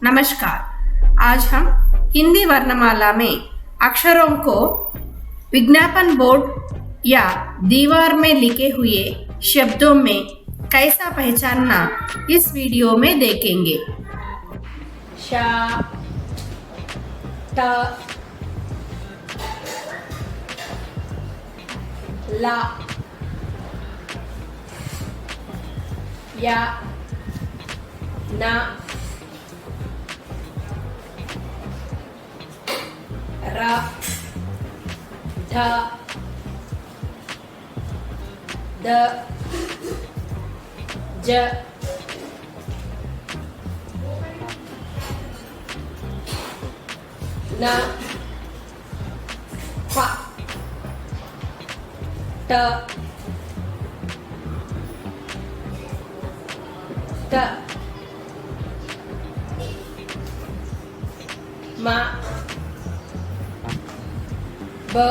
नमस्कार। आज हम हिंदी वर्णमाला में अक्षरों को विज्ञापन बोर्ड या दीवार में लिखे हुए शब्दों में कैसा पहचानना इस वीडियो में देखेंगे। श ट ला या ना रा ढ द ज न फ ट ट म ब